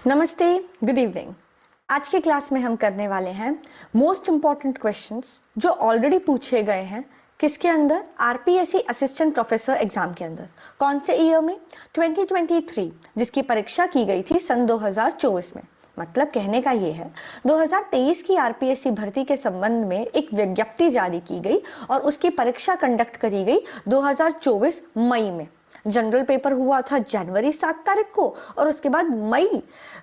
नमस्ते, good evening. आज के क्लास में हम करने वाले हैं मोस्ट इम्पॉर्टेंट क्वेश्चंस जो ऑलरेडी पूछे गए हैं। किसके अंदर? आरपीएससी असिस्टेंट प्रोफेसर एग्जाम के अंदर। कौन से ईयर में? 2023, जिसकी परीक्षा की गई थी सन 2024 में। मतलब कहने का ये है 2023 की आरपीएससी भर्ती के संबंध में एक विज्ञप्ति जारी की गई और उसकी परीक्षा कंडक्ट करी गई 2024 मई में। जनरल पेपर हुआ था जनवरी 7 तारीख को और उसके बाद मई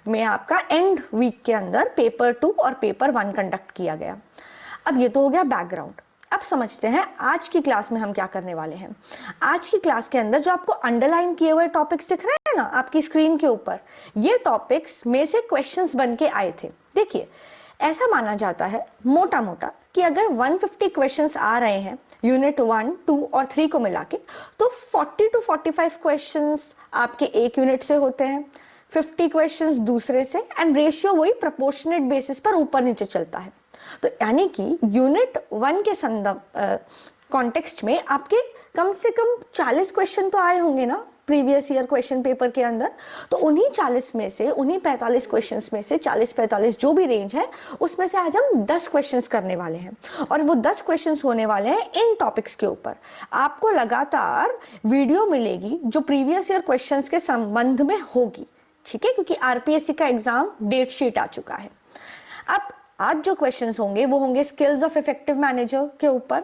में आपका एंड वीक के अंदर पेपर 2 और पेपर 1 कंडक्ट किया गया। अब ये तो हो गया बैकग्राउंड। अब समझते हैं आज की क्लास में हम क्या करने वाले हैं। आज की क्लास के अंदर जो आपको अंडरलाइन किए हुए टॉपिक्स दिख रहे हैं ना आपकी स्क्रीन के ऊपर, ये टॉपिक्स में से क्वेश्चंस बन के आए थे। देखिए, ऐसा माना जाता है मोटा मोटा कि अगर 150 क्वेश्चंस आ रहे हैं यूनिट 1, 2 और 3 को मिला के, तो 40 to 45 क्वेश्चंस आपके एक यूनिट से होते हैं, 50 क्वेश्चंस दूसरे से, एंड रेशियो वही प्रोपोर्शनेट बेसिस पर ऊपर नीचे चलता है। तो यानी कि यूनिट 1 के संदर्भ कॉन्टेक्स्ट में आपके कम से कम 40 क्वेश्चन तो आए होंगे ना प्रीवियस ईयर क्वेश्चन पेपर के अंदर। तो उन्हीं 40 में से, उन्हीं 45 क्वेश्चंस में से 40-45 जो भी रेंज है उसमें से आज हम 10 क्वेश्चंस करने वाले हैं और वो 10 क्वेश्चंस होने वाले हैं इन टॉपिक्स के ऊपर। आपको लगातार वीडियो मिलेगी जो प्रीवियस ईयर क्वेश्चंस के संबंध में होगी, ठीक है, क्योंकि आरपीएससी का एग्जाम डेट शीट आ चुका है। अब आज जो क्वेश्चंस होंगे वो होंगे स्किल्स ऑफ इफेक्टिव मैनेजर के ऊपर,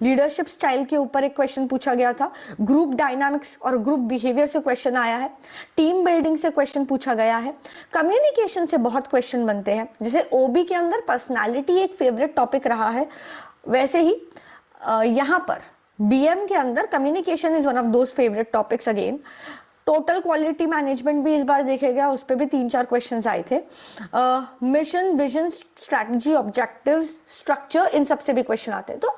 लीडरशिप स्टाइल के ऊपर एक क्वेश्चन पूछा गया था, ग्रुप डायनामिक्स और ग्रुप बिहेवियर से क्वेश्चन आया है, टीम बिल्डिंग से क्वेश्चन पूछा गया है, कम्युनिकेशन से बहुत क्वेश्चन बनते हैं। जैसे ओबी के अंदर पर्सनालिटी एक फेवरेट टॉपिक रहा है, वैसे ही यहाँ पर बीएम के अंदर communication is one of those favourite topics again. Total quality management भी इस बार देखेगा, उस पर भी 3-4 क्वेश्चंस आए थे। Mission, vision, strategy, objectives, structure, इन सब से भी क्वेश्चन आते हैं। तो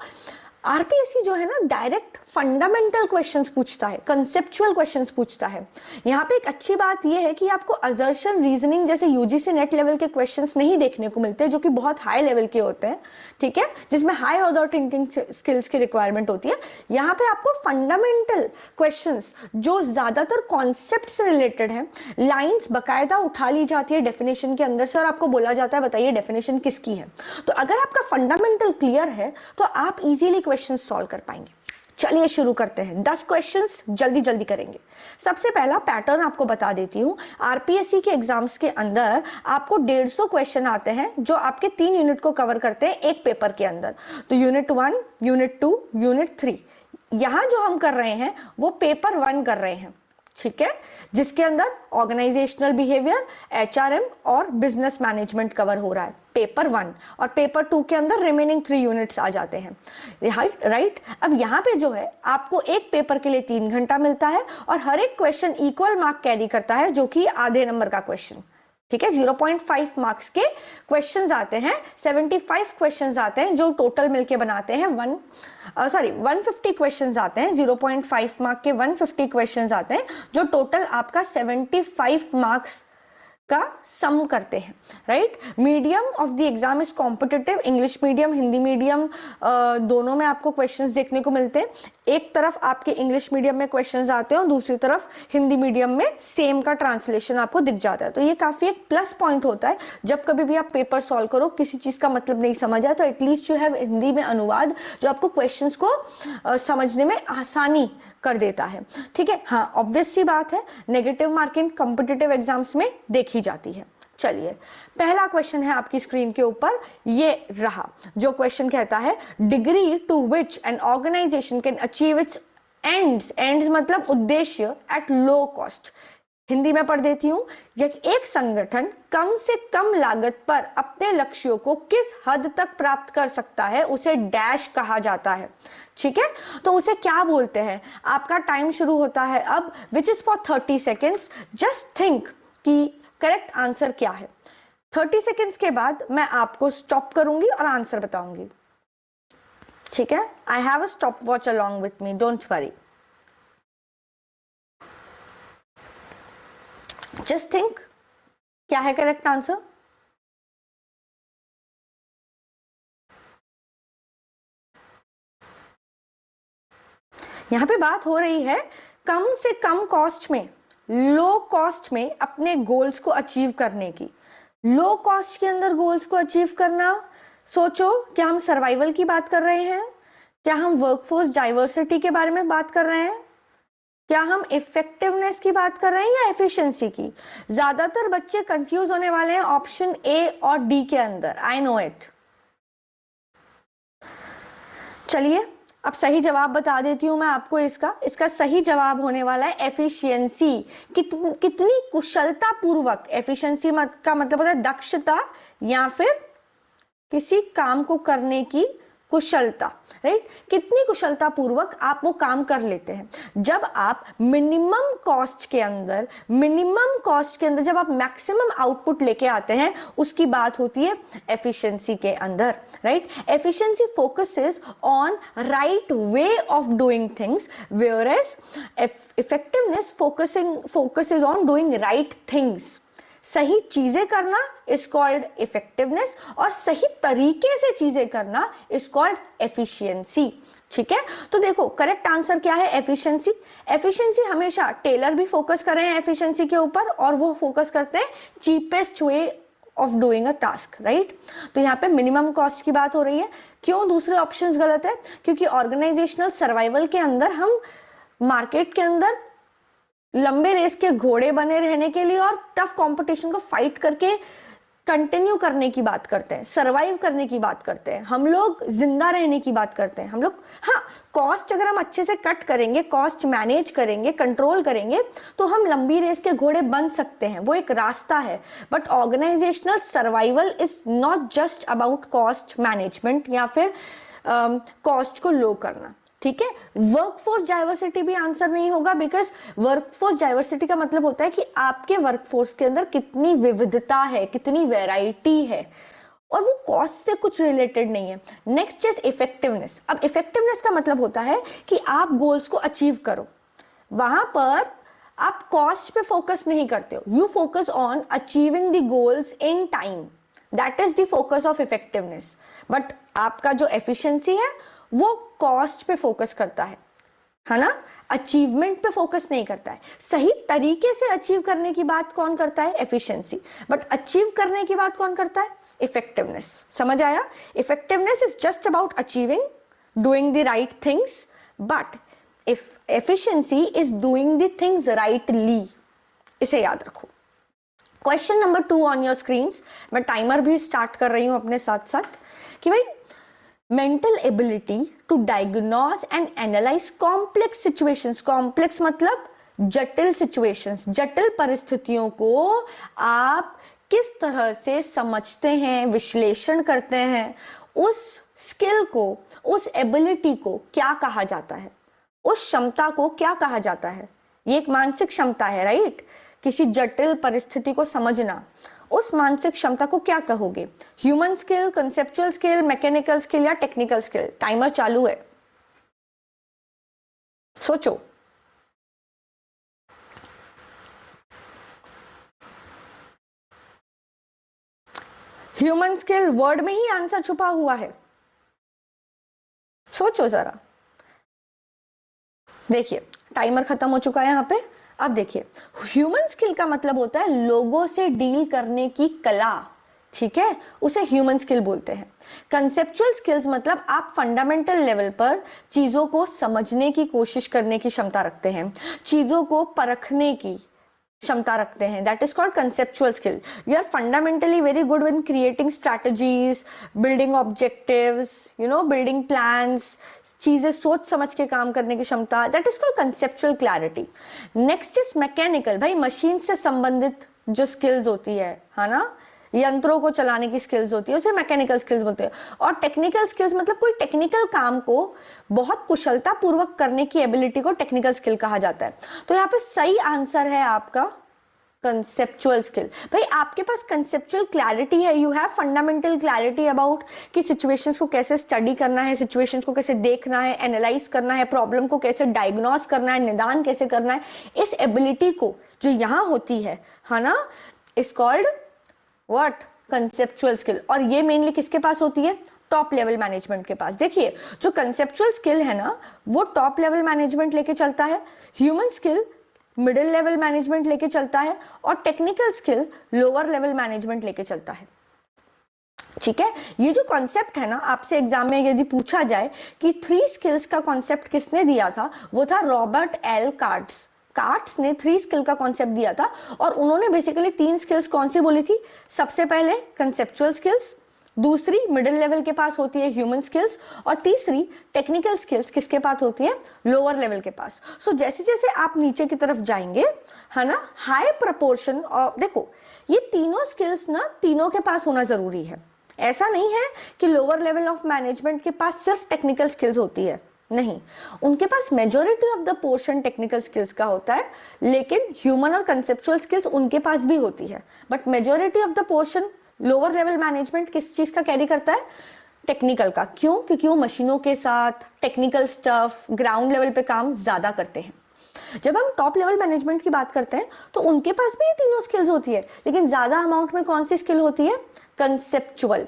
आरपीएससी जो है ना डायरेक्ट फंडामेंटल क्वेश्चंस पूछता है, कंसेप्चुअल क्वेश्चंस पूछता है। यहाँ पे एक अच्छी बात यह है कि आपको असर्शन, रीजनिंग जैसे यूजीसी नेट लेवल के क्वेश्चंस नहीं देखने को मिलते जो कि बहुत हाई लेवल के होते हैं, ठीक है, जिसमें हाई ऑर्डर थिंकिंग स्किल्स की रिक्वायरमेंट होती है। यहाँ पे आपको फंडामेंटल क्वेश्चंस जो ज्यादातर कॉन्सेप्ट से रिलेटेड है, लाइन्स बकायदा उठा ली जाती है डेफिनेशन के अंदर से और आपको बोला जाता है बताइए डेफिनेशन किसकी है। तो अगर आपका फंडामेंटल क्लियर है तो आप इजीली क्वेश्चन सॉल्व कर पाएंगे। चलिए शुरू करते हैं। 10 क्वेश्चंस जल्दी जल्दी करेंगे। सबसे पहला पैटर्न आपको बता देती हूँ। आरपीएससी के एग्जाम्स के अंदर आपको 150 क्वेश्चन आते हैं जो आपके 3 यूनिट को कवर करते हैं एक पेपर के अंदर। तो यूनिट 1, यूनिट 2, यूनिट 3, यहां जो हम कर रहे हैं वो पेपर 1 कर रहे हैं, ठीक है, जिसके अंदर ऑर्गेनाइजेशनल बिहेवियर, एचआरएम और बिजनेस मैनेजमेंट कवर हो रहा है पेपर 1। और पेपर 2 के अंदर रिमेनिंग 3 यूनिट्स आ जाते हैं, राइट। अब यहाँ पे जो है आपको एक पेपर के लिए 3 घंटा मिलता है और हर एक क्वेश्चन इक्वल मार्क कैरी करता है, जो कि आधे नंबर का क्वेश्चन, ठीक है। 0.5 मार्क्स के क्वेश्चंस आते हैं, 75 क्वेश्चंस आते हैं जो टोटल मिलके बनाते हैं 150 क्वेश्चंस आते हैं। 0.5 मार्क के 150 क्वेश्चंस आते हैं जो टोटल आपका 75 मार्क्स का सम करते हैं, right. Medium of the exam is competitive, English medium, Hindi medium दोनों में आपको क्वेश्चंस देखने को मिलते हैं। एक तरफ आपके इंग्लिश मीडियम में क्वेश्चंस आते हैं और दूसरी तरफ हिंदी मीडियम में सेम का ट्रांसलेशन आपको दिख जाता है। तो ये काफी एक प्लस पॉइंट होता है जब कभी भी आप पेपर सॉल्व करो, किसी चीज का मतलब नहीं समझ आए तो एटलीस्ट जो है हिंदी में अनुवाद जो आपको क्वेश्चंस को समझने में आसानी कर देता है, ठीक है। हाँ, ऑब्वियस सी बात है, नेगेटिव मार्किंग कॉम्पिटिटिव एग्जाम्स में देखी जाती है। चलिए, पहला क्वेश्चन है आपकी स्क्रीन के ऊपर, ये रहा जो क्वेश्चन कहता है degree to which an organisation can achieve its ends मतलब उद्देश्य एट लो कॉस्ट। हिंदी में पढ़ देती हूँ। एक संगठन कम से कम लागत पर अपने लक्ष्यों को किस हद तक प्राप्त कर सकता है उसे डैश कहा जाता है, ठीक है। तो उसे क्या बोलते हैं? आपका टाइम शुरू होता है अब, which is for 30 seconds. Just think कि करेक्ट आंसर क्या है। 30 सेकेंड्स के बाद मैं आपको स्टॉप करूंगी और आंसर बताऊंगी, ठीक है। I have a stop watch along with me, don't worry. Just think, क्या है करेक्ट आंसर? यहां पे बात हो रही है कम से कम कॉस्ट में लो कॉस्ट में अपने गोल्स को अचीव करने की। लो कॉस्ट के अंदर गोल्स को अचीव करना, सोचो, क्या हम सर्वाइवल की बात कर रहे हैं? क्या हम वर्कफोर्स डाइवर्सिटी के बारे में बात कर रहे हैं? क्या हम इफेक्टिवनेस की बात कर रहे हैं या एफिशिएंसी की? ज्यादातर बच्चे कंफ्यूज होने वाले हैं ऑप्शन ए और डी के अंदर, आई नो इट। चलिए अब सही जवाब बता देती हूं मैं आपको। इसका सही जवाब होने वाला है एफिशिएंसी। कितनी कुशलता पूर्वक, एफिशिएंसी का मतलब होता है दक्षता या फिर किसी काम को करने की कुशलता, राइट? कितनी कुशलता पूर्वक आप वो काम कर लेते हैं। जब आप मिनिमम कॉस्ट के अंदर जब आप मैक्सिमम आउटपुट लेके आते हैं, उसकी बात होती है एफिशिएंसी के अंदर, right? Efficiency focuses on right way of doing things, whereas effectiveness focuses on doing right things. सही चीजें करना इज कॉल्ड इफेक्टिवनेस और सही तरीके से चीजें करना इज कॉल्ड एफिशिएंसी। ठीक है, तो देखो करेक्ट आंसर क्या है? एफिशिएंसी। एफिशिएंसी हमेशा टेलर भी फोकस कर रहे हैं एफिशिएंसी के ऊपर, और वो फोकस करते हैं cheapest way of doing a task, right? तो यहाँ पे मिनिमम कॉस्ट की बात हो रही है। क्यों दूसरे ऑप्शंस गलत है? क्योंकि ऑर्गेनाइजेशनल सर्वाइवल के अंदर हम मार्केट के अंदर लंबे रेस के घोड़े बने रहने के लिए और टफ कंपटीशन को फाइट करके कंटिन्यू करने की बात करते हैं, सरवाइव करने की बात करते हैं, हम लोग जिंदा रहने की बात करते हैं हम लोग। हाँ, कॉस्ट अगर हम अच्छे से कट करेंगे, कॉस्ट मैनेज करेंगे, कंट्रोल करेंगे, तो हम लंबी रेस के घोड़े बन सकते हैं, वो एक रास्ता है। But organisational survival is not just about cost management या फिर कॉस्ट को लो करना। ठीक है, वर्कफोर्स डाइवर्सिटी भी आंसर नहीं होगा, बिकॉज वर्कफोर्स डाइवर्सिटी का मतलब होता है कि आपके वर्कफोर्स के अंदर कितनी विविधता है, कितनी वैरायटी है, और वो कॉस्ट से कुछ रिलेटेड नहीं है। Next is effectiveness. अब इफेक्टिवनेस का मतलब होता है कि आप गोल्स को अचीव करो, वहां पर आप कॉस्ट पे फोकस नहीं करते हो, you focus on achieving the goals in time, that is the focus of effectiveness. But आपका जो एफिशिएंसी है वो कॉस्ट पे फोकस करता है ना, अचीवमेंट पे फोकस नहीं करता है। सही तरीके से अचीव करने की बात कौन करता है? एफिशिएंसी। बट अचीव करने की बात कौन करता है? इफेक्टिवनेस। समझ आया? Effectiveness is just about achieving, doing the right things, but if efficiency is doing the things rightly. इसे याद रखो। Question number 2 on your screens. मैं टाइमर भी स्टार्ट कर रही हूं अपने साथ साथ कि भाई mental ability to diagnose and analyse complex situations. Complex मतलब जटिल सिचुएशंस, जटिल परिस्थितियों को आप किस तरह से समझते हैं, विश्लेषण करते हैं, उस स्किल को, उस एबिलिटी को क्या कहा जाता है, उस क्षमता को क्या कहा जाता है? ये एक मानसिक क्षमता है, राइट? किसी जटिल परिस्थिति को समझना, उस मानसिक क्षमता को क्या कहोगे? Human skill, conceptual skill, mechanical skill या टेक्निकल स्किल? टाइमर चालू है, सोचो। ह्यूमन स्किल वर्ड में ही आंसर छुपा हुआ है, सोचो जरा। देखिए टाइमर खत्म हो चुका है यहाँ पे। अब देखिए, ह्यूमन स्किल का मतलब होता है लोगों से डील करने की कला, ठीक है, उसे ह्यूमन स्किल बोलते हैं। कंसेप्चुअल स्किल्स मतलब आप फंडामेंटल लेवल पर चीजों को समझने की कोशिश करने की क्षमता रखते हैं, चीजों को परखने की क्षमता रखते हैं, that is called conceptual skill. You are fundamentally very good in creating strategies, building objectives, you know, building plans, चीजें सोच समझ के काम करने की क्षमता, that is called conceptual clarity. Next is mechanical, भाई मशीन से संबंधित जो स्किल्स होती है ना, यंत्रों को चलाने की स्किल्स होती है, उसे मैकेनिकल स्किल्स बोलते हैं। और टेक्निकल स्किल्स मतलब कोई टेक्निकल काम को बहुत कुशलता पूर्वक करने की एबिलिटी को टेक्निकल स्किल कहा जाता है। तो यहाँ पे सही आंसर है आपका कंसेप्चुअल स्किल। भाई आपके पास कंसेप्चुअल क्लैरिटी है, you have fundamental clarity about कि सिचुएशंस को कैसे स्टडी करना है, सिचुएशंस को कैसे देखना है, एनालाइज करना है, प्रॉब्लम को कैसे डायग्नोस करना है, निदान कैसे करना है। इस एबिलिटी को जो यहाँ होती है ना, is called what? Conceptual skill. और ये मेनली किसके पास होती है? टॉप लेवल मैनेजमेंट के पास। देखिए जो कंसेप्चुअल स्किल है ना, वो टॉप लेवल मैनेजमेंट लेके चलता है। Human skill middle level management लेके चलता है और technical skill lower level management लेके चलता है। ठीक है, ये जो कॉन्सेप्ट है ना, आपसे एग्जाम में यदि पूछा जाए कि 3 स्किल्स का कॉन्सेप्ट किसने दिया था, वो था रॉबर्ट एल कार्ट्स ने 3 स्किल का कॉन्सेप्ट दिया था। और उन्होंने बेसिकली 3 स्किल्स कौन सी बोली थी? सबसे पहले कंसेप्चुअल स्किल्स, दूसरी मिडिल लेवल के पास होती है ह्यूमन स्किल्स, और तीसरी टेक्निकल स्किल्स किसके पास होती है? लोअर लेवल के पास। सो जैसे जैसे आप नीचे की तरफ जाएंगे, है ना, हाई प्रपोर्शन ऑफ, देखो ये तीनों स्किल्स ना तीनों के पास होना जरूरी है। ऐसा नहीं है कि लोअर लेवल ऑफ मैनेजमेंट के पास सिर्फ टेक्निकल स्किल्स होती है, नहीं, उनके पास majority of the portion technical skills का होता है, लेकिन ह्यूमन और कंसेप्चुअल स्किल्स उनके पास भी होती है, but majority of the portion lower level management किस चीज का कैरी करता है? टेक्निकल का। क्यों? क्योंकि वो मशीनों के साथ टेक्निकल स्टफ ग्राउंड लेवल पे काम ज्यादा करते हैं। जब हम टॉप लेवल मैनेजमेंट की बात करते हैं तो उनके पास भी ये तीनों स्किल्स होती है, लेकिन ज्यादा अमाउंट में कौन सी स्किल होती है? कंसेप्चुअल।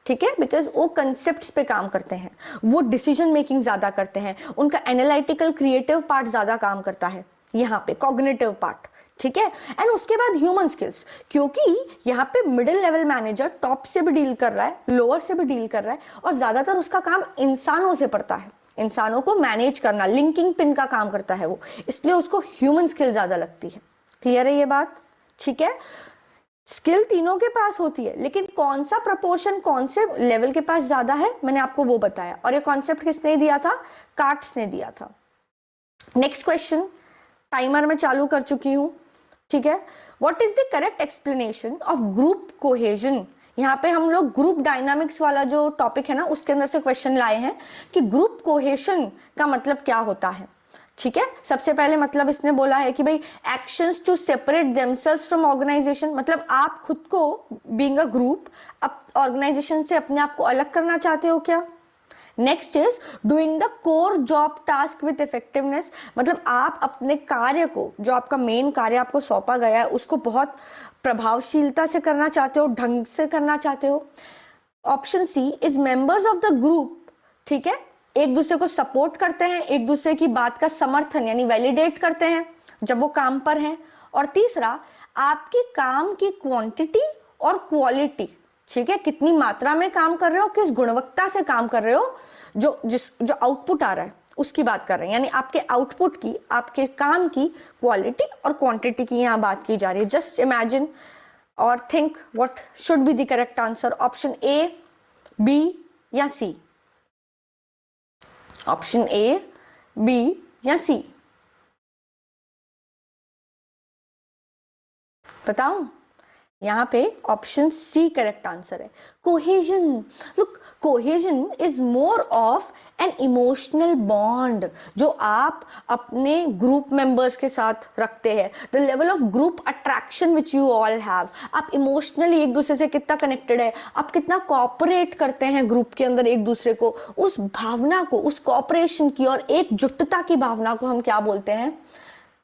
ठीक है, बिकॉज वो कंसेप्ट्स पे काम करते हैं, वो डिसीजन मेकिंग ज्यादा करते हैं, उनका एनालिटिकल क्रिएटिव पार्ट ज्यादा काम करता है, यहाँ पे कॉग्निटिव पार्ट। ठीक है, एंड उसके बाद ह्यूमन स्किल्स, क्योंकि यहाँ पे मिडिल लेवल मैनेजर टॉप से भी डील कर रहा है, लोअर से भी डील कर रहा है, और ज्यादातर उसका काम इंसानों से पड़ता है, इंसानों को मैनेज करना, लिंकिंग पिन का काम करता है वो, इसलिए उसको ह्यूमन स्किल ज्यादा लगती है। क्लियर है ये बात? ठीक है, स्किल तीनों के पास होती है, लेकिन कौन सा प्रपोर्शन कौन से लेवल के पास ज्यादा है मैंने आपको वो बताया, और ये कॉन्सेप्ट किसने दिया था? कार्ट्स ने दिया था। नेक्स्ट क्वेश्चन, टाइमर में चालू कर चुकी हूं। ठीक है, what is the correct explanation of group cohesion? यहाँ पे हम लोग ग्रुप डायनामिक्स वाला जो टॉपिक है ना, उसके अंदर से क्वेश्चन लाए हैं कि ग्रुप कोहेशन का मतलब क्या होता है। ठीक है, सबसे पहले मतलब इसने बोला है कि भाई actions to separate themselves from organisation, मतलब आप खुद को बीइंग अ ग्रुप ऑर्गेनाइजेशन से अपने आप को अलग करना चाहते हो क्या? Next is doing the core job task with effectiveness, मतलब आप अपने कार्य को, जो आपका मेन कार्य आपको सौंपा गया है, उसको बहुत प्रभावशीलता से करना चाहते हो, ढंग से करना चाहते हो। Option C is members of the group, ठीक है, एक दूसरे को सपोर्ट करते हैं, एक दूसरे की बात का समर्थन यानी वैलिडेट करते हैं जब वो काम पर हैं। और तीसरा, आपके काम की क्वांटिटी और क्वालिटी, ठीक है, कितनी मात्रा में काम कर रहे हो, किस गुणवत्ता से काम कर रहे हो, जो आउटपुट आ रहा है उसकी बात कर रहे हैं, यानी आपके आउटपुट की, आपके काम की क्वालिटी और क्वांटिटी की यहाँ बात की जा रही है। जस्ट इमेजिन और think what should be the correct answer, option A, B या सी? ऑप्शन ए, बी या सी? बताओ, यहाँ पे ऑप्शन सी करेक्ट आंसर है। Cohesion, look, cohesion is more of an emotional bond जो आप अपने ग्रुप मेंबर्स के साथ रखते हैं, the level of group attraction which you all have. आप इमोशनली एक दूसरे से कितना कनेक्टेड है, आप कितना कॉपरेट करते हैं ग्रुप के अंदर एक दूसरे को, उस भावना को, उस कॉपरेशन की और एकजुटता की भावना को हम क्या बोलते हैं?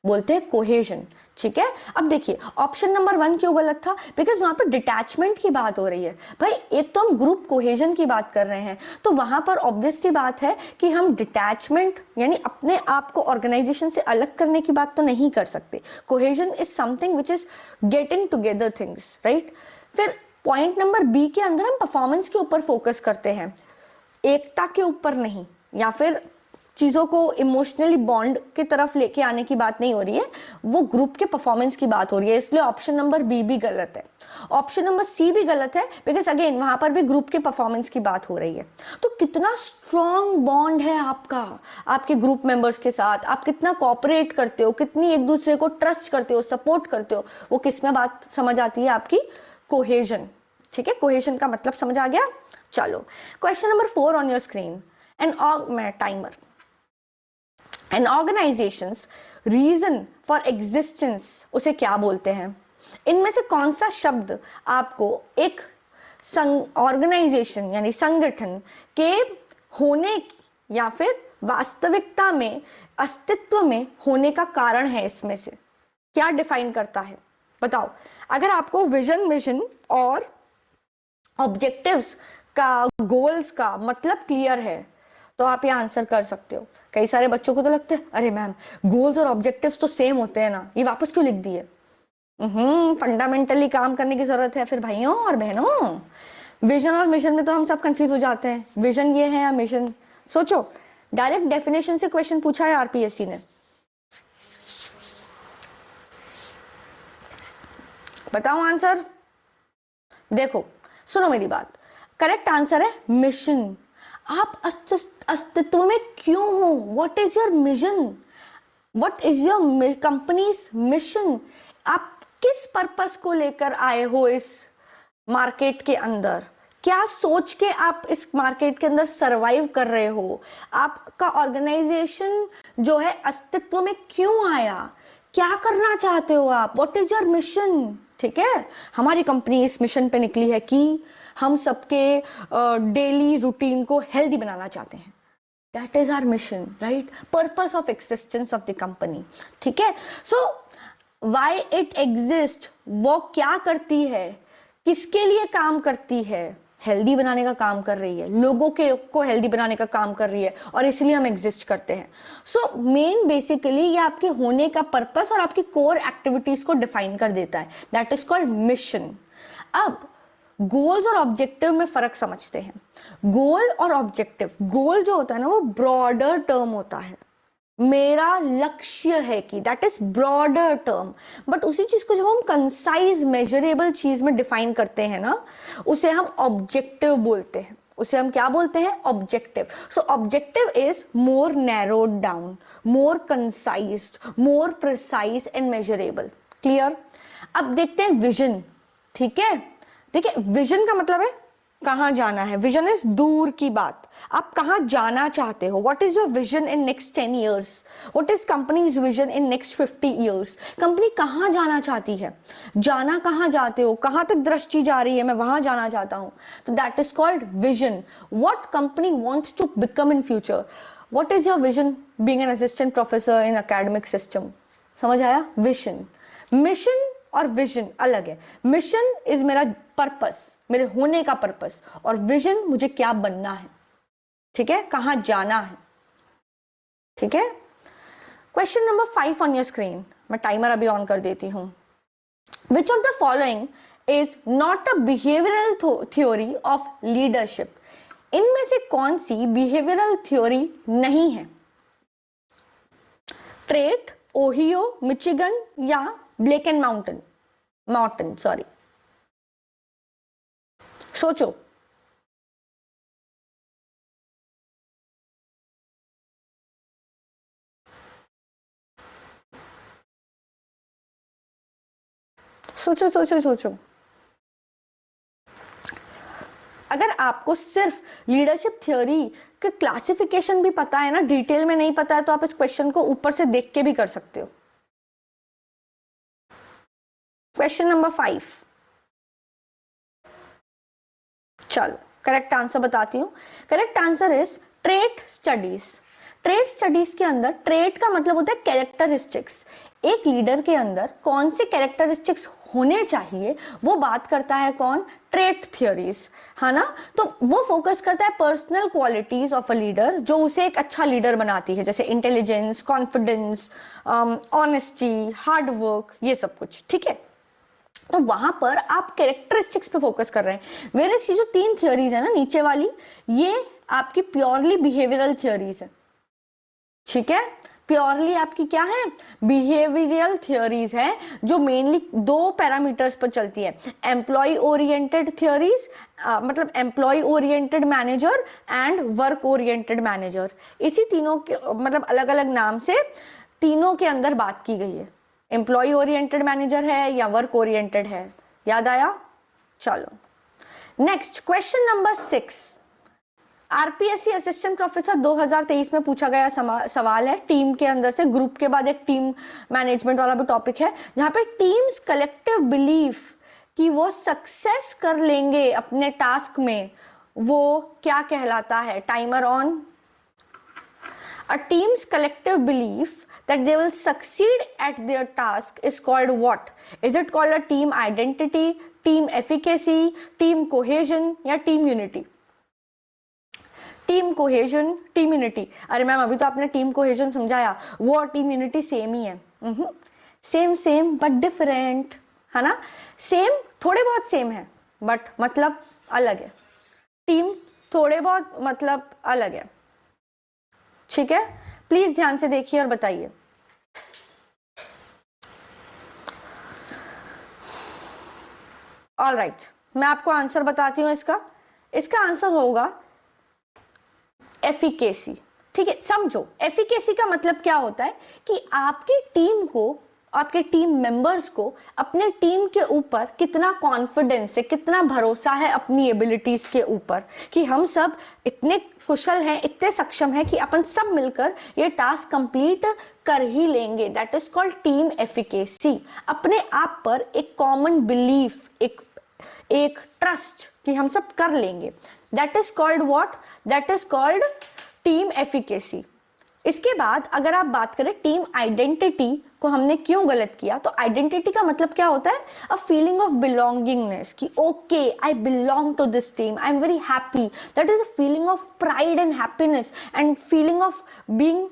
बोलते हैं कोहेजन। ठीक है, अब देखिए ऑप्शन नंबर 1 क्यों गलत था? बिकॉज वहां पर डिटैचमेंट की बात हो रही है। भाई एक तो हम ग्रुप कोहेजन की बात कर रहे हैं, तो वहां पर ऑब्वियस सी बात है कि हम डिटैचमेंट यानी अपने आप को ऑर्गेनाइजेशन से अलग करने की बात तो नहीं कर सकते। Cohesion is something which is getting together things, right? फिर पॉइंट नंबर बी के अंदर हम परफॉर्मेंस के ऊपर फोकस करते हैं, एकता के ऊपर नहीं, या फिर चीजों को इमोशनली बॉन्ड की तरफ लेके आने की बात नहीं हो रही है, वो ग्रुप के परफॉर्मेंस की बात हो रही है, इसलिए ऑप्शन नंबर बी भी गलत है। ऑप्शन नंबर सी भी गलत है, बिकॉज अगेन वहां पर भी ग्रुप के परफॉर्मेंस की बात हो रही है। तो कितना स्ट्रॉन्ग बॉन्ड है आपका आपके ग्रुप मेंबर्स के साथ, आप कितना कॉपरेट करते हो, कितनी एक दूसरे को ट्रस्ट करते हो, सपोर्ट करते हो, वो किस में बात समझ आती है? आपकी कोहेजन। ठीक है, कोहेजन का मतलब समझ आ गया? चलो question number 4 on your screen, an timer, an organisations reason for existence उसे क्या बोलते हैं? इनमें से कौन सा शब्द आपको एक ऑर्गेनाइजेशन यानी संगठन के होने या फिर वास्तविकता में अस्तित्व में होने का कारण है, इसमें से क्या डिफाइन करता है? बताओ। अगर आपको विजन और ऑब्जेक्टिव्स का, गोल्स का मतलब क्लियर है, तो आप ये आंसर कर सकते हो। कई सारे बच्चों को तो लगता है अरे मैम गोल्स और ऑब्जेक्टिव्स तो सेम होते हैं ना, ये वापस क्यों लिख दिए। फंडामेंटली काम करने की जरूरत है फिर भाइयों और बहनों। विजन और मिशन में तो हम सब कंफ्यूज हो जाते हैं, विजन ये है या मिशन। सोचो, डायरेक्ट डेफिनेशन से क्वेश्चन पूछा है आरपीएससी ने, बताओ आंसर। देखो सुनो मेरी बात, करेक्ट आंसर है मिशन। आप अस्तित्व में क्यों हो, what is your mission, what is your companies mission. आप किस पर्पस को लेकर आए हो इस मार्केट के अंदर, क्या सोच के आप इस मार्केट के अंदर सरवाइव कर रहे हो, आपका ऑर्गेनाइजेशन जो है अस्तित्व में क्यों आया, क्या करना चाहते हो आप, व्हाट इज योर मिशन। ठीक है, हमारी कंपनी इस मिशन पे निकली है कि हम सबके डेली रूटीन को हेल्दी बनाना चाहते हैं। That is our mission, right, purpose of existence of the company. ठीक है, सो व्हाई इट एग्जिस्ट, वो क्या करती है, किसके लिए काम करती है, हेल्दी बनाने का काम कर रही है, लोगों के को हेल्दी बनाने का काम कर रही है, और इसलिए हम एग्जिस्ट करते हैं। सो मेन बेसिकली ये आपके होने का पर्पस और आपकी कोर एक्टिविटीज को डिफाइन कर देता है, दैट इज कॉल्ड मिशन। अब गोल्स और ऑब्जेक्टिव में फर्क समझते हैं। गोल और ऑब्जेक्टिव, गोल जो होता है ना वो ब्रॉडर टर्म होता है, मेरा लक्ष्य है कि, that is broader term. But उसी चीज को जब हम कंसाइज मेजरेबल चीज में डिफाइन करते हैं ना, उसे हम ऑब्जेक्टिव बोलते हैं, उसे हम क्या बोलते हैं, objective. So objective is more narrowed down, more concised, more precise and measurable. Clear. अब देखते हैं विजन। ठीक है, देखिए विजन का मतलब है कहां जाना है, विजन इज दूर की बात, आप कहां जाना चाहते हो, what is your vision in next 10 years, what is companies vision in next 50 years। Company कहां जाना चाहती है, जाना कहां जाते हो, कहां तक दृष्टि जा रही है, मैं वहां जाना चाहता हूं, तो that is called vision. What company wants to become in future, what is your vision being an assistant professor in academic system. समझ आया, विजन। मिशन और विजन अलग है। मिशन इज मेरा पर्पस, मेरे होने का पर्पस, और विजन मुझे क्या बनना है। ठीक है, कहां जाना है। ठीक है, question number 5 on your screen, मैं टाइमर अभी ऑन कर देती हूं। Which of the following is not a behavioural theory of leadership. इनमें से कौन सी बिहेवियरल थ्योरी नहीं है। ट्रेट, ओहियो, मिचिगन या ब्लेक एंड माउंटेन सॉरी, सोचो। सोचो सोचो सोचो। अगर आपको सिर्फ लीडरशिप थ्योरी के क्लासिफिकेशन भी पता है ना, डिटेल में नहीं पता है, तो आप इस क्वेश्चन को ऊपर से देख के भी कर सकते हो। क्वेश्चन नंबर 5, चलो करेक्ट आंसर बताती हूँ। Correct answer is trait studies. Trait studies के अंदर ट्रेट का मतलब होता है कैरेक्टरिस्टिक्स। एक लीडर के अंदर कौन से कैरेक्टरिस्टिक्स होने चाहिए वो बात करता है कौन, ट्रेट थ्योरीज, है ना। तो वो फोकस करता है personal qualities of a leader जो उसे एक अच्छा लीडर बनाती है, जैसे intelligence, confidence, honesty, hard work, ये सब कुछ। ठीक है, तो वहां पर आप कैरेक्टरिस्टिक्स पे फोकस कर रहे हैं। वेरस ये जो 3 थियोरीज है ना नीचे वाली, ये आपकी प्योरली बिहेवियरल थियोरीज है। ठीक है, प्योरली आपकी क्या है, बिहेवियरल थियोरीज है, जो मेनली 2 पैरामीटर्स पर चलती है। एम्प्लॉय ओरिएंटेड थियोरीज, मतलब employ oriented manager and work oriented manager. इसी तीनों के मतलब अलग अलग नाम से तीनों के अंदर बात की गई है। एम्प्लॉय ओरिएंटेड मैनेजर है या वर्क ओरिएंटेड है, याद आया। चलो next question number 6, RPSC assistant professor 2023 में पूछा गया सवाल है। टीम के अंदर से, ग्रुप के बाद एक टीम मैनेजमेंट वाला भी टॉपिक है, जहां पे टीम्स कलेक्टिव बिलीफ कि वो सक्सेस कर लेंगे अपने टास्क में, वो क्या कहलाता है। Timer on. A team's collective belief that they will succeed at their task is called what? Is it called a team identity, team efficacy, team cohesion या team unity? Team cohesion, team unity. अरे ma'am अभी तो आपने team cohesion समझाया, वो और team unity same ही है। Same same but different, है ना। सेम, थोड़े बहुत सेम है बट मतलब अलग है। टीम थोड़े बहुत मतलब अलग है, ठीक है। प्लीज ध्यान से देखिए और बताइए। ऑल राइट, मैं आपको आंसर बताती हूं इसका। इसका आंसर होगा एफिकेसी, ठीक है। समझो एफिकेसी का मतलब क्या होता है कि आपकी टीम को, आपके टीम मेंबर्स को अपने टीम के ऊपर कितना कॉन्फिडेंस है, कितना भरोसा है अपनी एबिलिटीज के ऊपर, कि हम सब इतने कुशल हैं, इतने सक्षम हैं कि अपन सब मिलकर ये टास्क कंप्लीट कर ही लेंगे। That is called team efficacy. अपने आप पर एक कॉमन बिलीफ, एक ट्रस्ट कि हम सब कर लेंगे, that is called what, that is called team efficacy. इसके बाद अगर आप बात करें टीम आइडेंटिटी को हमने क्यों गलत किया, तो आइडेंटिटी का मतलब क्या होता है, अ फीलिंग ऑफ बिलोंगिंगनेस, कि okay I belong to this team, I am very happy, that is a feeling of pride and happiness and feeling of being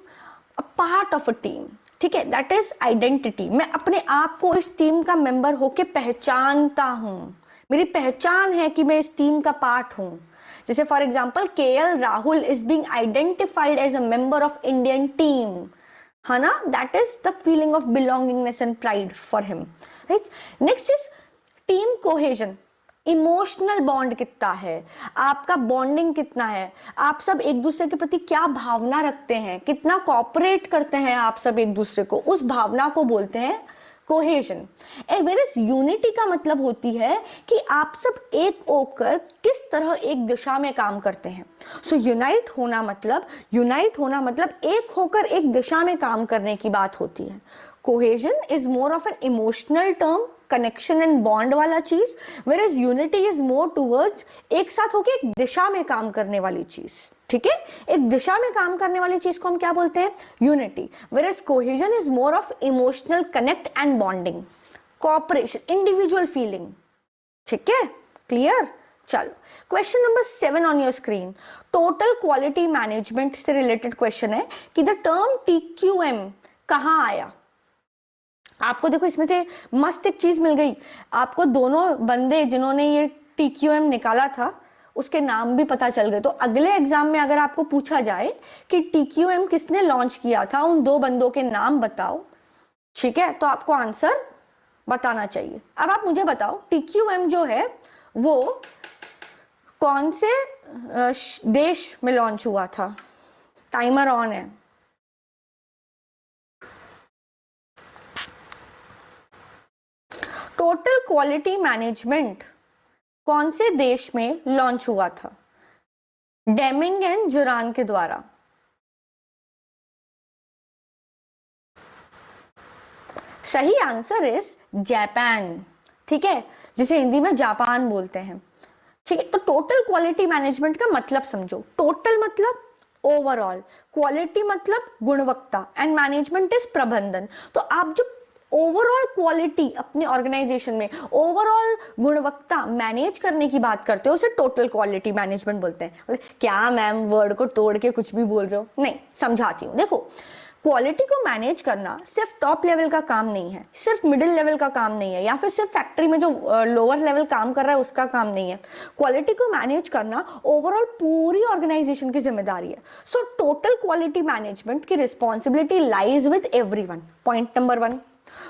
a part of a team, ठीक है। That is identity. मैं अपने आप को इस team का member होके पहचानता हूं, मेरी पहचान है कि मैं इस टीम का पार्ट हूं। जैसे for example KL Rahul is being identified as a member of Indian team, है ना। That is the feeling of belongingness and pride for him, right. Next is team cohesion. Emotional bond कितना है, आपका bonding कितना है, आप सब एक दूसरे के प्रति क्या भावना रखते हैं, कितना कोऑपरेट करते हैं आप सब एक दूसरे को, उस भावना को बोलते हैं कोहेजन। एंड वेयरएज यूनिटी का मतलब होती है कि आप सब एक होकर किस तरह एक दिशा में काम करते हैं। सो यूनाइट होना मतलब एक होकर एक दिशा में काम करने की बात होती है। Cohesion is more of an emotional term, connection and bond वाला चीज, whereas unity is more towards एक साथ होकर एक दिशा में काम करने वाली चीज, ठीक है। एक दिशा में काम करने वाली चीज को हम क्या बोलते हैं, unity. Whereas cohesion is more of emotional connect and bonding, cooperation, individual feeling, ठीक है। क्लियर। चलो question number 7 on your screen, total quality management से रिलेटेड क्वेश्चन है कि द टर्म TQM कहां आया। आपको देखो इसमें से मस्त एक चीज मिल गई आपको, दोनों बंदे जिन्होंने ये TQM निकाला था उसके नाम भी पता चल गए। तो अगले एग्जाम में अगर आपको पूछा जाए कि TQM किसने लॉन्च किया था, उन दो बंदों के नाम बताओ, ठीक है, तो आपको आंसर बताना चाहिए। अब आप मुझे बताओ TQM जो है वो कौन से देश में लॉन्च हुआ था। टाइमर ऑन है। टोटल क्वालिटी मैनेजमेंट कौन से देश में लॉन्च हुआ था, डेमिंग एंड जुरान के द्वारा। सही आंसर इज जापान, ठीक है, जिसे हिंदी में जापान बोलते हैं, ठीक है। तो टोटल क्वालिटी मैनेजमेंट का मतलब समझो, टोटल मतलब ओवरऑल, क्वालिटी मतलब गुणवत्ता एंड मैनेजमेंट इज प्रबंधन। तो आप जो ओवरऑल क्वालिटी अपने ऑर्गेनाइजेशन में, ओवरऑल गुणवत्ता मैनेज करने की बात करते हो उसे टोटल क्वालिटी मैनेजमेंट बोलते हैं। क्या मैम वर्ड को तोड़ के कुछ भी बोल रहे हो, नहीं समझाती हूँ। देखो क्वालिटी को मैनेज करना सिर्फ टॉप लेवल का काम नहीं है, सिर्फ मिडिल लेवल का काम नहीं है, या फिर सिर्फ फैक्ट्री में जो लोअर लेवल काम कर रहा है उसका काम नहीं है। क्वालिटी को मैनेज करना ओवरऑल पूरी ऑर्गेनाइजेशन की जिम्मेदारी है। सो टोटल क्वालिटी मैनेजमेंट की responsibility lies with everyone, point number 1।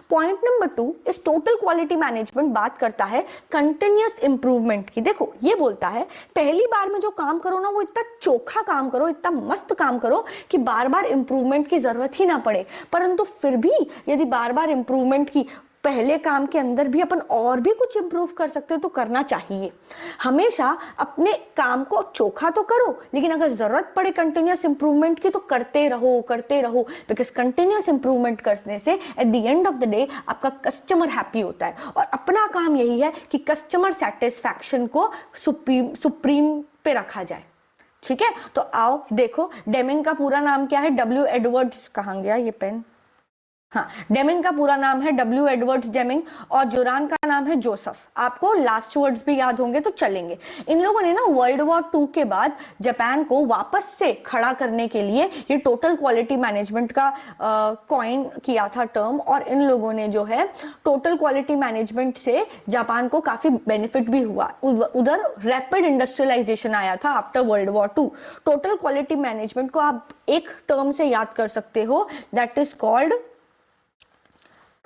Point number 2 इस टोटल क्वालिटी मैनेजमेंट बात करता है कंटिन्यूअस इंप्रूवमेंट की। देखो ये बोलता है पहली बार में जो काम करो ना वो इतना चोखा काम करो, इतना मस्त काम करो कि बार बार इंप्रूवमेंट की जरूरत ही ना पड़े। परंतु फिर भी यदि बार बार इंप्रूवमेंट की पहले काम के अंदर भी अपन और भी कुछ इंप्रूव कर सकते हो तो करना चाहिए। हमेशा अपने काम को चोखा तो करो, लेकिन अगर जरूरत पड़े कंटिन्यूअस इंप्रूवमेंट की तो करते रहो, बिकॉज कंटिन्यूअस इंप्रूवमेंट करने से at the end of the day आपका कस्टमर हैप्पी होता है। और अपना काम यही है कि कस्टमर सेटिस्फैक्शन को सुप्रीम पे रखा जाए, ठीक है। तो आओ देखो डेमिंग का पूरा नाम क्या है, W एडवर्ड्स। कहाँ गया ये पेन, हाँ, डेमिंग का पूरा नाम है डब्ल्यू एडवर्ड्स डेमिंग और जोरान का नाम है जोसेफ। आपको लास्ट वर्ड्स भी याद होंगे तो चलेंगे। इन लोगों ने ना वर्ल्ड वॉर 2 के बाद जापान को वापस से खड़ा करने के लिए ये टोटल क्वालिटी मैनेजमेंट का कॉइन किया था टर्म, और इन लोगों ने जो है टोटल क्वालिटी मैनेजमेंट से जापान को काफी बेनिफिट भी हुआ। उधर रैपिड इंडस्ट्रियलाइजेशन आया था after world war 2। Total quality management को आप एक टर्म से याद कर सकते हो, that is called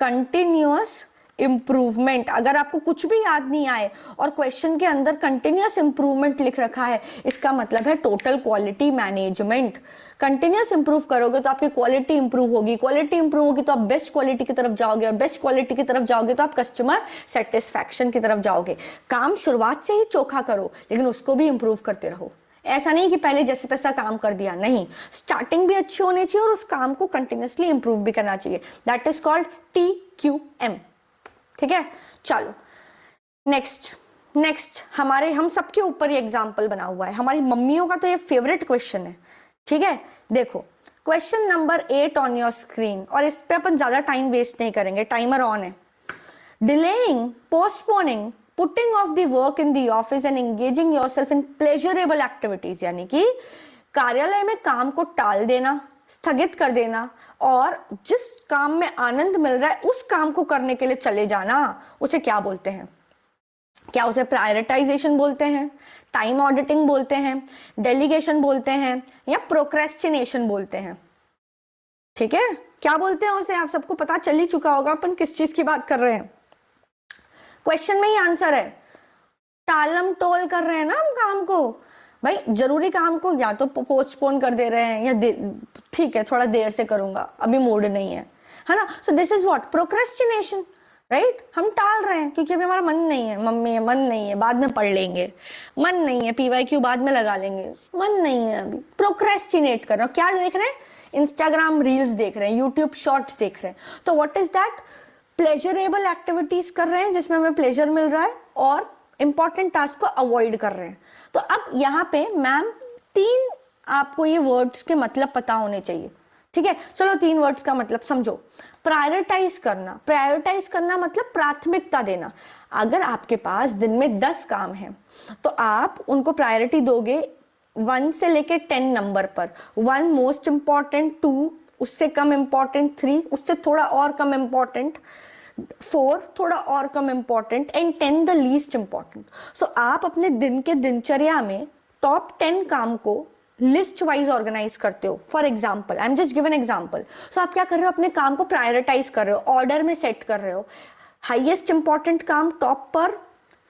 continuous improvement. अगर आपको कुछ भी याद नहीं आए और क्वेश्चन के अंदर कंटिन्यूअस इंप्रूवमेंट लिख रखा है, इसका मतलब है total quality management. Continuous improve करोगे तो आपकी क्वालिटी इंप्रूव होगी, क्वालिटी इंप्रूव होगी तो आप बेस्ट क्वालिटी की तरफ जाओगे, और बेस्ट क्वालिटी की तरफ जाओगे तो आप कस्टमर सेटिस्फैक्शन की तरफ जाओगे। काम शुरुआत से ही चोखा करो, लेकिन उसको भी इंप्रूव करते रहो। ऐसा नहीं कि पहले जैसे तैसा काम कर दिया, नहीं, स्टार्टिंग भी अच्छी होनी चाहिए और उस काम को कंटिन्यूअसली इंप्रूव भी करना चाहिए। That is called TQM। ठीक है, चलो नेक्स्ट हम सबके ऊपर ये एग्जाम्पल बना हुआ है। हमारी मम्मियों का तो ये फेवरेट क्वेश्चन है। ठीक है, देखो question number 8 on your screen, और इस पे अपन ज्यादा टाइम वेस्ट नहीं करेंगे, टाइमर ऑन है। Delaying, postponing, putting of the work in the office and engaging yourself in pleasurable activities, यानी कि कार्यालय में काम को टाल देना, स्थगित कर देना, और जिस काम में आनंद मिल रहा है उस काम को करने के लिए चले जाना, उसे क्या बोलते हैं? क्या उसे प्रायोरिटाइजेशन बोलते हैं, टाइम ऑडिटिंग बोलते हैं, डेलीगेशन बोलते हैं, या प्रोक्रेस्टिनेशन बोलते हैं? ठीक है, क्या बोलते हैं उसे? आप सबको पता चल ही चुका होगा अपन किस चीज की बात कर रहे हैं। क्वेश्चन में ही आंसर है। टालम टोल कर रहे हैं ना हम काम को, भाई जरूरी काम को या तो पोस्टपोन कर दे रहे हैं, या ठीक है थोड़ा देर से करूंगा, अभी मूड नहीं है ना। So this is what procrastination, right. हम टाल रहे हैं क्योंकि अभी हमारा मन नहीं है, मम्मी मन नहीं है बाद में पढ़ लेंगे, मन नहीं है PYQ बाद में लगा लेंगे, मन नहीं है अभी, प्रोक्रेस्टिनेट कर रहे हो। क्या देख रहे हैं? इंस्टाग्राम रील्स देख रहे हैं, यूट्यूब शॉर्ट्स देख रहे हैं। तो what is that? Pleasurable activities कर रहे हैं जिसमें हमें प्लेजर मिल रहा है, और इंपॉर्टेंट टास्क को अवॉइड कर रहे हैं। तो अब यहाँ पे मैम 3 आपको ये वर्ड्स के मतलब पता होने चाहिए। ठीक है, चलो 3 वर्ड्स का मतलब समझो। प्रायोरिटाइज करना मतलब प्राथमिकता देना। अगर आपके पास दिन में 10 काम हैं तो आप उनको प्रायोरिटी दोगे 1 से लेके 10 नंबर पर। 1 मोस्ट इंपॉर्टेंट, 2 उससे कम इंपॉर्टेंट, 3 उससे थोड़ा और कम इंपॉर्टेंट, 4 थोड़ा और कम important, and 10 the least important. So आप अपने दिन के दिनचर्या में टॉप 10 काम को लिस्ट वाइज ऑर्गेनाइज करते हो। For example, I am just given example. So आप क्या कर रहे हो? अपने काम को प्रायोरिटाइज कर रहे हो, ऑर्डर में सेट कर रहे हो। हाईएस्ट इंपॉर्टेंट काम टॉप पर,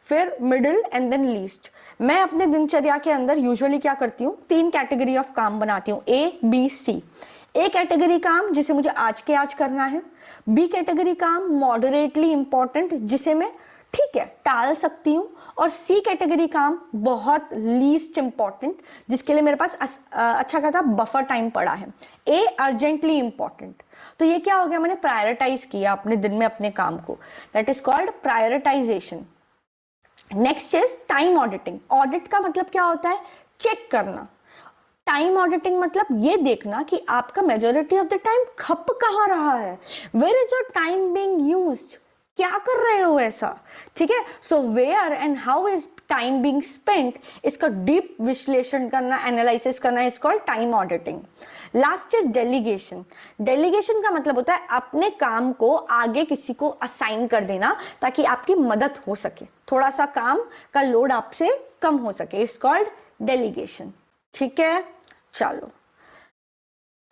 फिर मिडिल एंड देन लीस्ट। मैं अपने दिनचर्या के अंदर यूजुअली क्या करती हूँ, 3 कैटेगरी ऑफ काम बनाती हूँ, A, B, C। A category काम जिसे मुझे आज के आज करना है, बी कैटेगरी काम मॉडरेटली इंपॉर्टेंट जिसे मैं ठीक है टाल सकती हूँ, और सी कैटेगरी काम बहुत लीस्ट इंपॉर्टेंट जिसके लिए मेरे पास अच्छा खासा बफर टाइम पड़ा है। ए अर्जेंटली इंपॉर्टेंट। तो ये क्या हो गया, मैंने प्रायोरिटाइज किया अपने दिन में अपने काम को, that is called prioritisation. Next is time auditing. Audit का मतलब क्या होता है? चेक करना। टाइम ऑडिटिंग मतलब ये देखना कि आपका मेजोरिटी ऑफ द टाइम खप कहाँ रहा है, where is your time being used, क्या कर रहे हो ऐसा। ठीक है, so where and how is time being spent, इसका डीप विश्लेषण करना, एनालिसिस करना is called time auditing. Last is delegation. Delegation का मतलब होता है अपने काम को आगे किसी को असाइन कर देना ताकि आपकी मदद हो सके, थोड़ा सा काम का लोड आपसे कम हो सके, इज कॉल्ड डेलीगेशन। ठीक है, चलो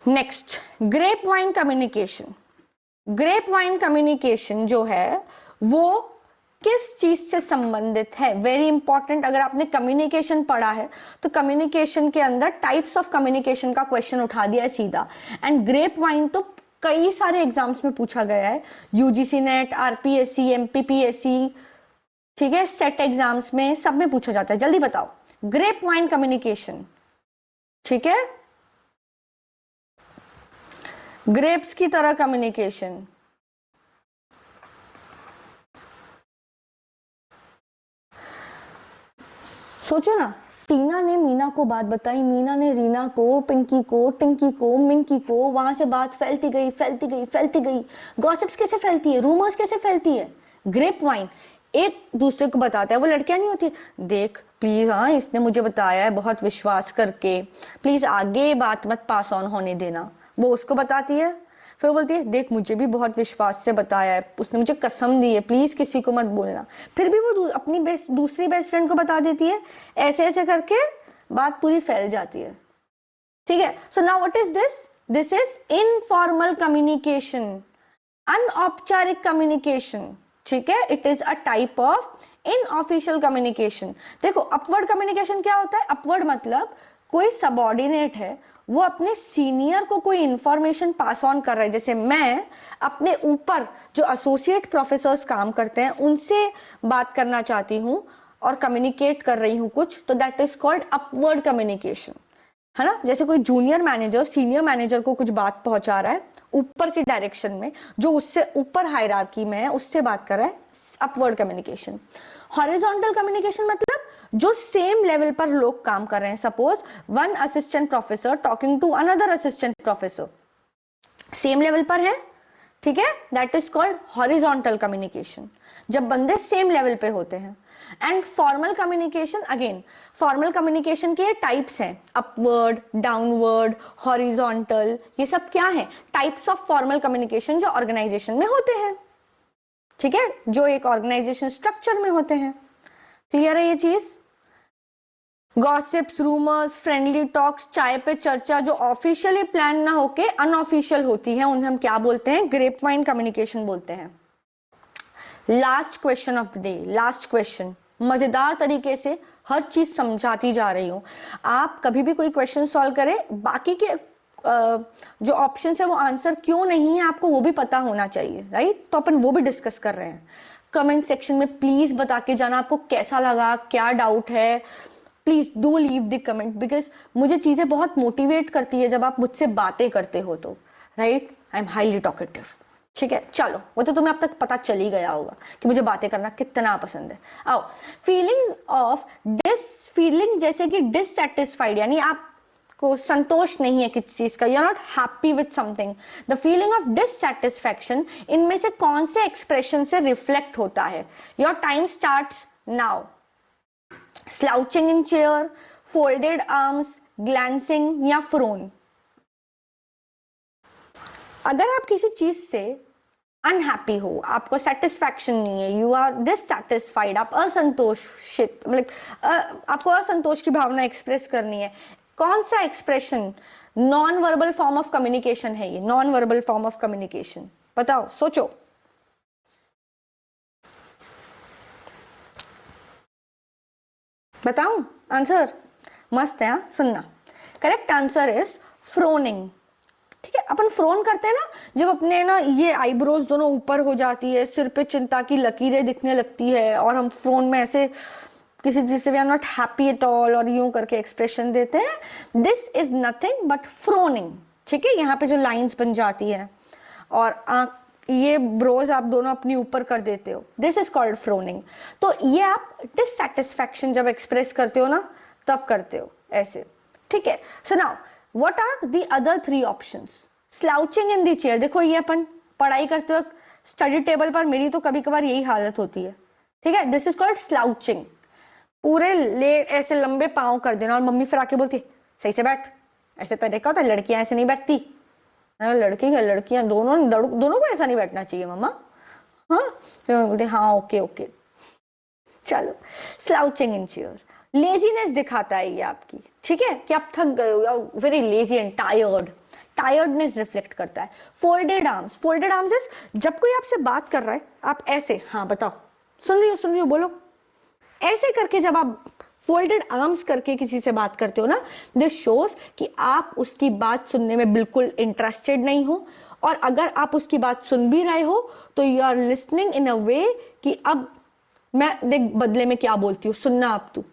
next, grape wine communication. Grape wine communication जो है वो किस चीज से संबंधित है? Very important. अगर आपने कम्युनिकेशन पढ़ा है तो कम्युनिकेशन के अंदर टाइप्स ऑफ कम्युनिकेशन का क्वेश्चन उठा दिया है सीधा, एंड ग्रेप वाइन तो कई सारे एग्जाम्स में पूछा गया है, UGC नेट, RPSC, MPPSC, ठीक है, सेट एग्जाम्स में सब में पूछा जाता है। जल्दी बताओ, ग्रेप वाइन कम्युनिकेशन। ठीक है, ग्रेप्स की तरह कम्युनिकेशन। सोचो ना, टीना ने मीना को बात बताई, मीना ने रीना को, पिंकी को, टिंकी को, मिंकी को, वहां से बात फैलती गई फैलती गई फैलती गई। गॉसिप्स कैसे फैलती है, रूमर्स कैसे फैलती है, ग्रेप वाइन एक दूसरे को बताता है। वो लड़कियां नहीं होती, देख प्लीज, हाँ इसने मुझे बताया है बहुत विश्वास करके, प्लीज आगे बात मत पास ऑन होने देना। वो उसको बताती है, फिर वो बोलती है देख मुझे भी बहुत विश्वास से बताया है, उसने मुझे कसम दी है, प्लीज किसी को मत बोलना। फिर भी वो अपनी दूसरी बेस्ट फ्रेंड को बता देती है। ऐसे ऐसे करके बात पूरी फैल जाती है। ठीक है, so now what is this? This is informal communication, अनौपचारिक कम्युनिकेशन। ठीक है, it is a type of unofficial communication. देखो अपवर्ड कम्युनिकेशन क्या होता है? अपवर्ड मतलब कोई सबऑर्डिनेट है, वो अपने सीनियर को कोई इंफॉर्मेशन पास ऑन कर रहा है। जैसे मैं अपने ऊपर जो एसोसिएट प्रोफेसर्स काम करते हैं उनसे बात करना चाहती हूँ और कम्युनिकेट कर रही हूँ कुछ, तो that is called upward communication, है ना। जैसे कोई जूनियर मैनेजर सीनियर मैनेजर को कुछ बात पहुंचा रहा है ऊपर के डायरेक्शन में, जो उससे ऊपर हायरार्की में है उससे बात कर रहा है, अपवर्ड कम्युनिकेशन। हॉरिजॉन्टल कम्युनिकेशन मतलब जो सेम लेवल पर लोग काम कर रहे हैं। Suppose one assistant professor talking to another assistant professor, same level पर है, ठीक है, that is called horizontal communication, जब बंदे सेम लेवल पे होते हैं। And formal communication, again formal communication के टाइप्स हैं, अपवर्ड, डाउनवर्ड, हॉरिजॉन्टल, ये सब क्या है? टाइप्स ऑफ फॉर्मल कम्युनिकेशन जो ऑर्गेनाइजेशन में होते हैं, ठीक है, जो एक ऑर्गेनाइजेशन स्ट्रक्चर में होते हैं। क्लियर है ये चीज? गॉसिप्स, रूमर्स, फ्रेंडली टॉक्स, चाय पे चर्चा जो ऑफिशियली प्लान ना होके अनऑफिशियल होती है, उन्हें हम क्या बोलते हैं? ग्रेप वाइन कम्युनिकेशन बोलते हैं। Last question of the day, last question, मजेदार तरीके से हर चीज समझाती जा रही हूं। आप कभी भी कोई क्वेश्चन सॉल्व करें, बाकी के जो ऑप्शन है वो आंसर क्यों नहीं है आपको वो भी पता होना चाहिए, राइट? तो अपन वो भी डिस्कस कर रहे हैं। कमेंट सेक्शन में प्लीज बता के जाना आपको कैसा लगा, क्या डाउट है। Please do leave the comment, because मुझे चीजें बहुत मोटिवेट करती है जब आप मुझसे बातें करते हो तो, right? I am highly talkative. ठीक है, चलो वो तो तुम्हें अब तक पता चल ही गया होगा कि मुझे बातें करना कितना पसंद है। आओ, फीलिंग ऑफ फीलिंग जैसे कि डिससेटिस्फाइड, यानी आपको संतोष नहीं है किसी चीज का, you are not happy with something. The feeling of dissatisfaction, इनमें से कौन से एक्सप्रेशन से रिफ्लेक्ट होता है? Your time starts now. Slouching in chair, folded arms, glancing या फ्रोन। अगर आप किसी चीज से अनहैप्पी हो, आपको सेटिस्फैक्शन नहीं है, यू आर डिससैटिस्फाइड, आप असंतोषित, मतलब आपको असंतोष की भावना एक्सप्रेस करनी है, कौन सा expression non verbal form of communication है? ये non verbal form of communication, बताओ, सोचो। बताऊं आंसर? मस्त है, सुनना। Correct answer is frowning. ठीक है, अपन फ्रोन करते हैं ना जब अपने ना ये आईब्रोज दोनों ऊपर हो जाती है, सिर पे चिंता की लकीरें दिखने लगती है, और हम फ्रोन में ऐसे किसी चीज से we are not happy at all और यूं करके एक्सप्रेशन देते हैं। This is nothing but frowning. ठीक है, यहाँ पे जो लाइंस बन जाती है और आंख, ये ब्रोज आप दोनों अपनी ऊपर कर देते हो, दिस इज कॉल्ड फ्रोनिंग। तो ये आप डिससैटिस्फैक्शन जब एक्सप्रेस करते हो ना तब करते हो ऐसे। ठीक है, so now What are the other three options? Slouching in the chair, देखो ये अपन पढ़ाई करते वक्त स्टडी टेबल पर, मेरी तो कभी कभार यही हालत होती है। ठीक है, दिस इज कॉल्ड स्लाउचिंग। पूरे ले ऐसे लंबे पाँव कर देना, और मम्मी फिर आके बोलती सही से बैठ। ऐसे तरीका होता है, लड़कियां ऐसे नहीं बैठती। लड़कियां दोनों को ऐसा नहीं बैठना चाहिए मम्मा। हाँ, फिर मैं बोलती हाँ ओके ओके। चलो, स्लाउचिंग इन चेयर लेजीनेस दिखाता है ये आपकी। ठीक है, कि आप थक गए हो, very lazy and tired, tiredness reflect करता है। Folded arms, folded arms is जब कोई आपसे बात कर रहा है, आप ऐसे, हाँ बताओ, सुन रही हो बोलो, ऐसे करके जब आप फोल्डेड आर्म्स करके किसी से बात करते हो ना, दिस शोज कि आप उसकी बात सुनने में बिल्कुल इंटरेस्टेड नहीं हो, और अगर आप उसकी बात सुन भी रहे हो तो यू आर लिसनिंग इन अ वे कि अब मैं देख बदले में क्या बोलती हूँ, सुनना अब तू।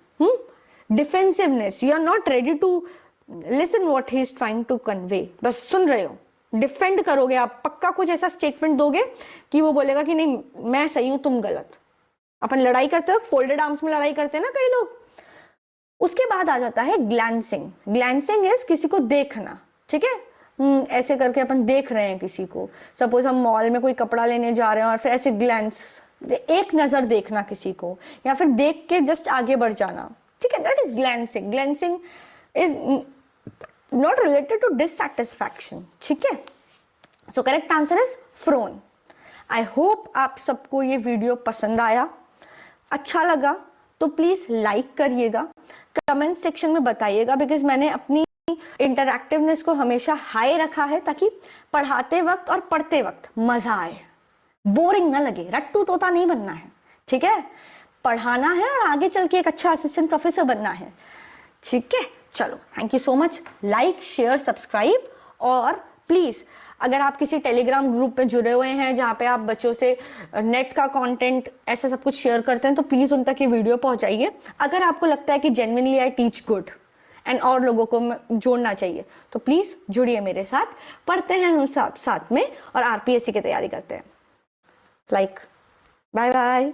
Defensiveness, you are not ready to listen what he is trying to convey, बस सुन रहे हो, डिफेंड करोगे आप, पक्का कुछ ऐसा स्टेटमेंट दोगे कि वो बोलेगा कि नहीं मैं सही हूं तुम गलत। अपन लड़ाई करते हो, फोल्डेड आर्म्स में लड़ाई करते हैं ना कई लोग, उसके बाद आ जाता है ग्लैंसिंग। ग्लैंसिंग इज किसी को देखना, ठीक है, ऐसे करके अपन देख रहे हैं किसी को। सपोज हम मॉल में कोई कपड़ा लेने जा रहे हैं और फिर ऐसे ग्लैंस, एक नजर देखना किसी को, या फिर देख के जस्ट आगे बढ़ जाना, ठीक है, that is glancing. Glancing is not related to dissatisfaction, ठीक है। So correct answer is frown. I hope आप सबको ये वीडियो पसंद आया, अच्छा लगा तो प्लीज लाइक करिएगा, कमेंट सेक्शन में बताइएगा, बिकॉज मैंने अपनी इंटरैक्टिवनेस को हमेशा हाई रखा है ताकि पढ़ाते वक्त और पढ़ते वक्त मजा आए, बोरिंग ना लगे, रट्टू तोता नहीं बनना है, ठीक है, पढ़ाना है और आगे चल के एक अच्छा असिस्टेंट प्रोफेसर बनना है, ठीक है। चलो, thank you so much. Like, share, subscribe, और प्लीज अगर आप किसी टेलीग्राम ग्रुप में जुड़े हुए हैं जहाँ पे आप बच्चों से नेट का कंटेंट ऐसा सब कुछ शेयर करते हैं, तो प्लीज उन तक ये वीडियो पहुंचाइए। अगर आपको लगता है कि genuinely I teach good and और लोगों को जोड़ना चाहिए, तो प्लीज जुड़िए मेरे साथ, पढ़ते हैं हम साथ में और आरपीएससी की तैयारी करते हैं। Bye bye.